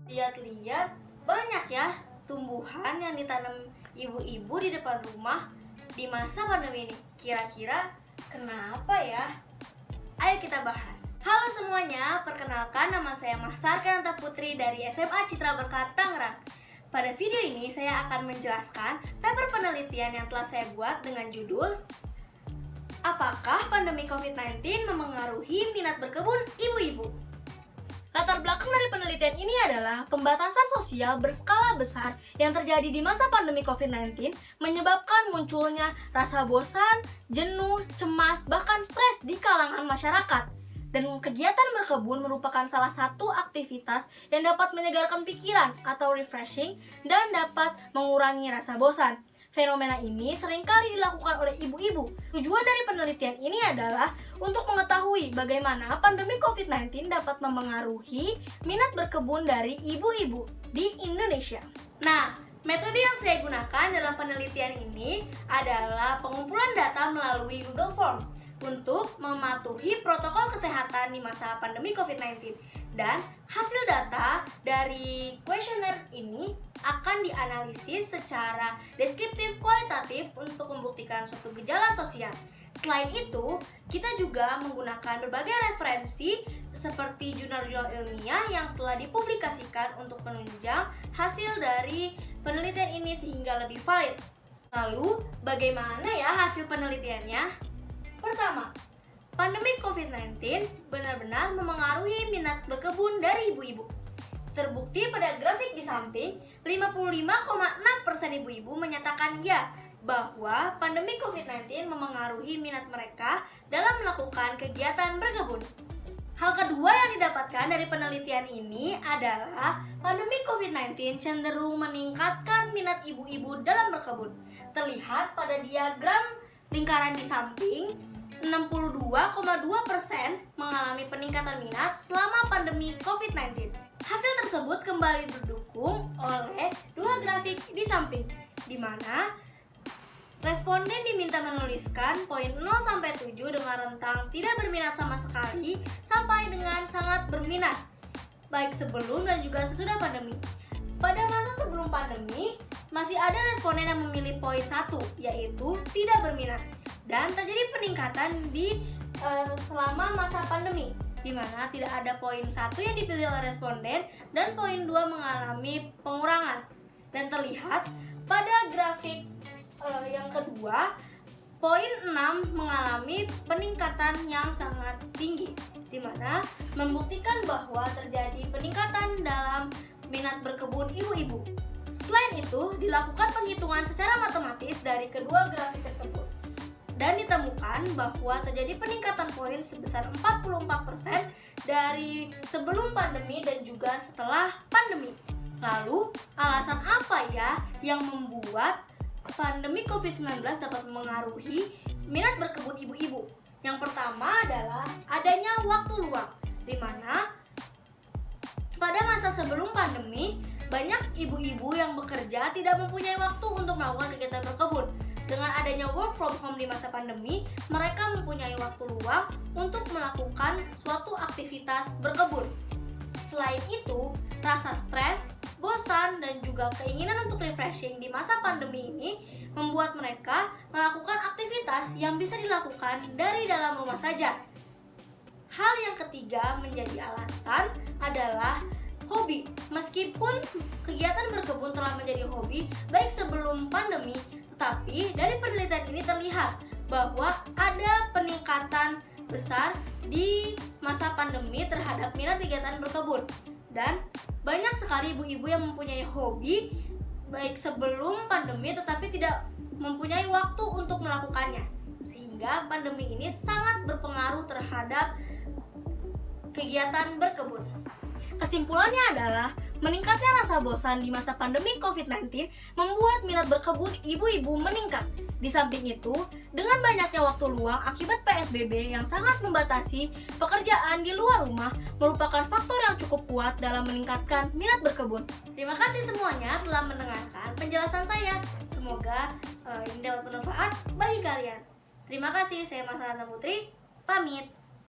Lihat-lihat, banyak ya tumbuhan yang ditanam ibu-ibu di depan rumah di masa pandemi ini. Kira-kira kenapa ya? Ayo kita bahas. Halo semuanya, perkenalkan nama saya Mahsar Kananta Putri dari SMA Citra Berkat Tangerang. Pada video ini saya akan menjelaskan paper penelitian yang telah saya buat dengan judul Apakah pandemi COVID-19 memengaruhi minat berkebun ibu-ibu? Latar belakang dari penelitian ini adalah pembatasan sosial berskala besar yang terjadi di masa pandemi COVID-19 menyebabkan munculnya rasa bosan, jenuh, cemas, bahkan stres di kalangan masyarakat. Dan kegiatan berkebun merupakan salah satu aktivitas yang dapat menyegarkan pikiran atau refreshing dan dapat mengurangi rasa bosan. Fenomena ini seringkali dilakukan oleh ibu-ibu. Tujuan dari penelitian ini adalah untuk mengetahui bagaimana pandemi COVID-19 dapat memengaruhi minat berkebun dari ibu-ibu di Indonesia. Nah, metode yang saya gunakan dalam penelitian ini adalah pengumpulan data melalui Google Forms untuk mematuhi protokol kesehatan di masa pandemi COVID-19. Dan hasil data dari kuesioner ini akan dianalisis secara deskriptif kualitatif untuk membuktikan suatu gejala sosial. Selain itu, kita juga menggunakan berbagai referensi seperti jurnal-jurnal ilmiah yang telah dipublikasikan untuk menunjang hasil dari penelitian ini sehingga lebih valid. Lalu, bagaimana ya hasil penelitiannya? Pertama, pandemi COVID-19 benar-benar memengaruhi minat berkebun dari ibu-ibu. Terbukti pada grafik di samping, 55,6% ibu-ibu menyatakan ya bahwa pandemi COVID-19 memengaruhi minat mereka dalam melakukan kegiatan berkebun. Hal kedua yang didapatkan dari penelitian ini adalah pandemi COVID-19 cenderung meningkatkan minat ibu-ibu dalam berkebun. Terlihat pada diagram lingkaran di samping, 62,2% mengalami peningkatan minat selama pandemi COVID-19. Hasil tersebut kembali didukung oleh dua grafik di samping, di mana responden diminta menuliskan poin 0-7 dengan rentang tidak berminat sama sekali sampai dengan sangat berminat, baik sebelum dan juga sesudah pandemi. Pada masa sebelum pandemi, masih ada responden yang memilih poin 1, yaitu tidak berminat. Dan terjadi peningkatan di selama masa pandemi, di mana tidak ada poin 1 yang dipilih oleh responden dan poin 2 mengalami pengurangan. Dan terlihat pada grafik yang kedua, poin 6 mengalami peningkatan yang sangat tinggi, di mana membuktikan bahwa terjadi peningkatan dalam minat berkebun ibu-ibu. Selain itu, dilakukan penghitungan secara matematis dari kedua grafik tersebut. Dan ditemukan bahwa terjadi peningkatan poin sebesar 44% dari sebelum pandemi dan juga setelah pandemi. Lalu, alasan apa ya yang membuat pandemi COVID-19 dapat mengaruhi minat berkebun ibu-ibu? Yang pertama adalah adanya waktu luang, di mana pada masa sebelum pandemi, banyak ibu-ibu yang bekerja tidak mempunyai waktu untuk melakukan kegiatan berkebun. Dengan adanya work from home di masa pandemi, mereka mempunyai waktu luang untuk melakukan suatu aktivitas berkebun. Selain itu, rasa stres, bosan, dan juga keinginan untuk refreshing di masa pandemi ini membuat mereka melakukan aktivitas yang bisa dilakukan dari dalam rumah saja. Hal yang ketiga menjadi alasan adalah hobi. Meskipun kegiatan berkebun telah menjadi hobi baik sebelum pandemi, tetapi dari penelitian ini terlihat bahwa ada peningkatan besar di masa pandemi terhadap minat kegiatan berkebun. Dan banyak sekali ibu-ibu yang mempunyai hobi baik sebelum pandemi tetapi tidak mempunyai waktu untuk melakukannya. Sehingga pandemi ini sangat berpengaruh terhadap kegiatan berkebun. Kesimpulannya adalah meningkatnya rasa bosan di masa pandemi COVID-19 membuat minat berkebun ibu-ibu meningkat. Di samping itu, dengan banyaknya waktu luang akibat PSBB yang sangat membatasi pekerjaan di luar rumah merupakan faktor yang cukup kuat dalam meningkatkan minat berkebun. Terima kasih semuanya telah mendengarkan penjelasan saya. Semoga ini dapat bermanfaat bagi kalian. Terima kasih, saya Mahsar Kananta Putri, pamit.